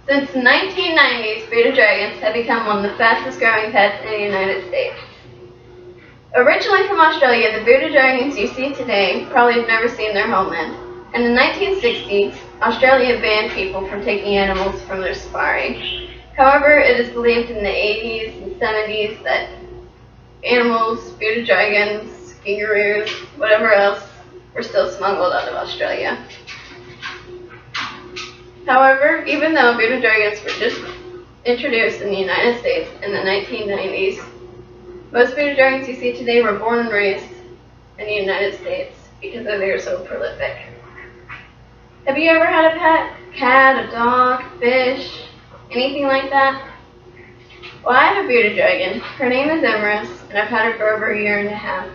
Since the 1990s, bearded dragons have become one of the fastest growing pets in the United States. Originally from Australia, the bearded dragons you see today probably have never seen their homeland. In the 1960s, Australia banned people from taking animals from their safari. However, it is believed in the 80s and 70s that animals, bearded dragons, kangaroos, whatever else, were still smuggled out of Australia. However, even though bearded dragons were just introduced in the United States in the 1990s, most bearded dragons you see today were born and raised in the United States because they are so prolific. Have you ever had a pet? Cat, a dog, fish, anything like that? Well, I have a bearded dragon. Her name is Russ, and I've had her for over a year and a half.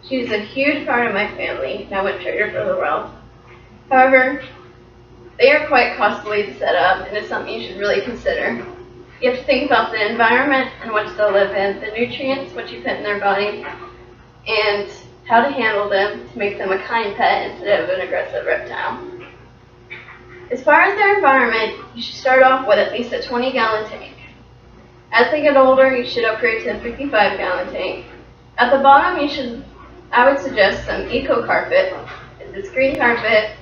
She's a huge part of my family, and I wouldn't trade her for the world. However, they are quite costly to set up, and it's something you should really consider. You have to think about the environment and what they'll live in, the nutrients, what you put in their body, and how to handle them to make them a kind pet instead of an aggressive reptile. As far as their environment, you should start off with at least a 20-gallon tank. As they get older, you should upgrade to a 55-gallon tank. At the bottom, I would suggest some eco carpet. It's this green carpet,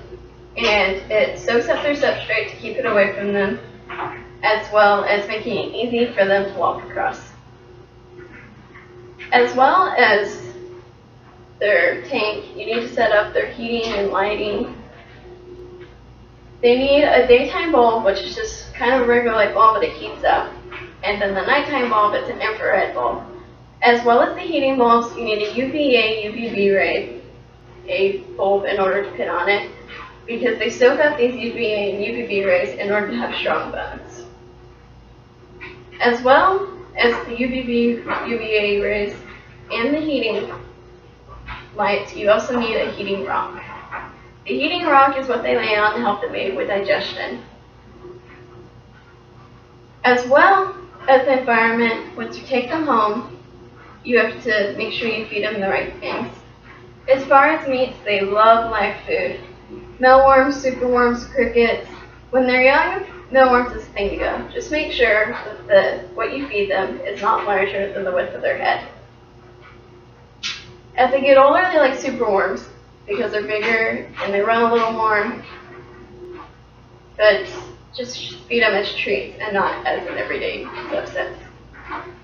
and it soaks up their substrate to keep it away from them, as well as making it easy for them to walk across. As well as their tank, you need to set up their heating and lighting. They need a daytime bulb, which is just kind of a regular light bulb, but it heats up. And then the nighttime bulb, it's an infrared bulb. As well as the heating bulbs, you need a UVA, UVB ray, a bulb in order to put on it, because they soak up these UVA and UVB rays in order to have strong bones. As well as the UVA rays and the heating lights, you also need a heating rock. The heating rock is what they lay on to help the baby with digestion. As well as the environment, once you take them home, you have to make sure you feed them the right things. As far as meats, they love live food. Mealworms, superworms, crickets. When they're young, mealworms is the thing to go. Just make sure that what you feed them is not larger than the width of their head. As they get older, they like superworms because they're bigger and they run a little more. But just feed them as treats and not as an everyday substance.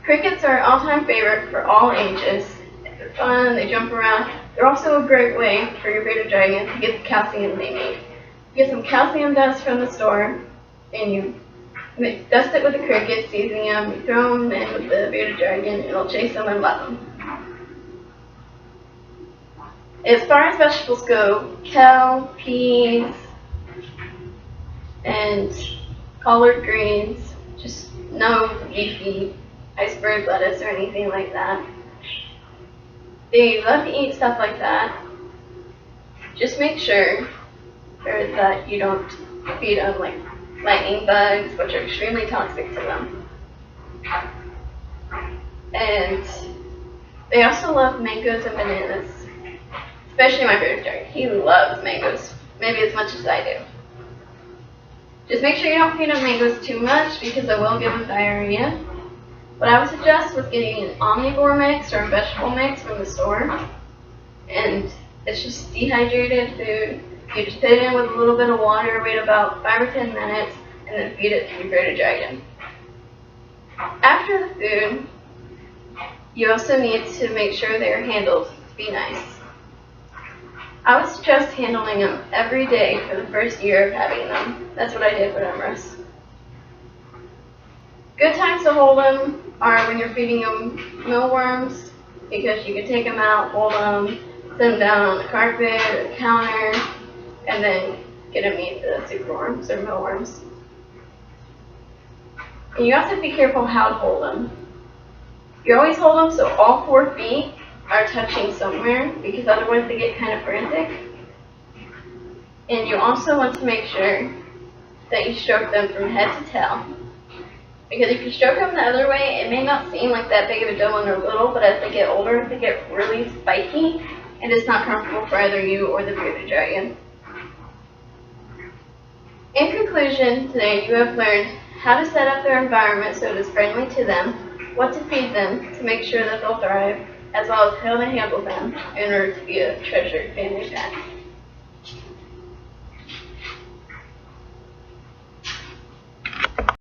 Crickets are an all-time favorite for all ages. They're fun, they jump around. They're also a great way for your bearded dragon to get the calcium they need. You get some calcium dust from the store, and you dust it with the crickets, seasoning them, you throw them in with the bearded dragon, and it'll chase them and love them. As far as vegetables go, kale, peas, and collard greens, just no leafy iceberg lettuce or anything like that. They love to eat stuff like that. Just make sure that you don't feed them like lightning bugs, which are extremely toxic to them. And they also love mangoes and bananas, especially my bearded dragon. He loves mangoes, maybe as much as I do. Just make sure you don't feed them mangoes too much because it will give them diarrhea. What I would suggest was getting an omnivore mix or a vegetable mix from the store. And it's just dehydrated food. You just put it in with a little bit of water, wait about 5 or 10 minutes, and then feed it to your bearded dragon. After the food, you also need to make sure they are handled to be nice. I would suggest handling them every day for the first year of having them. That's what I did with Russ. Good times to hold them are when you're feeding them mealworms, because you can take them out, hold them, sit them down on the carpet or the counter, and then get them eat the superworms or mealworms. And you also have to be careful how to hold them. You always hold them so all 4 feet are touching somewhere, because otherwise they get kind of frantic. And you also want to make sure that you stroke them from head to tail. Because if you stroke them the other way, it may not seem like that big of a deal when they're little, but as they get older, they get really spiky, and it's not comfortable for either you or the bearded dragon. In conclusion, today you have learned how to set up their environment so it is friendly to them, what to feed them to make sure that they'll thrive, as well as how to handle them in order to be a treasured family pet.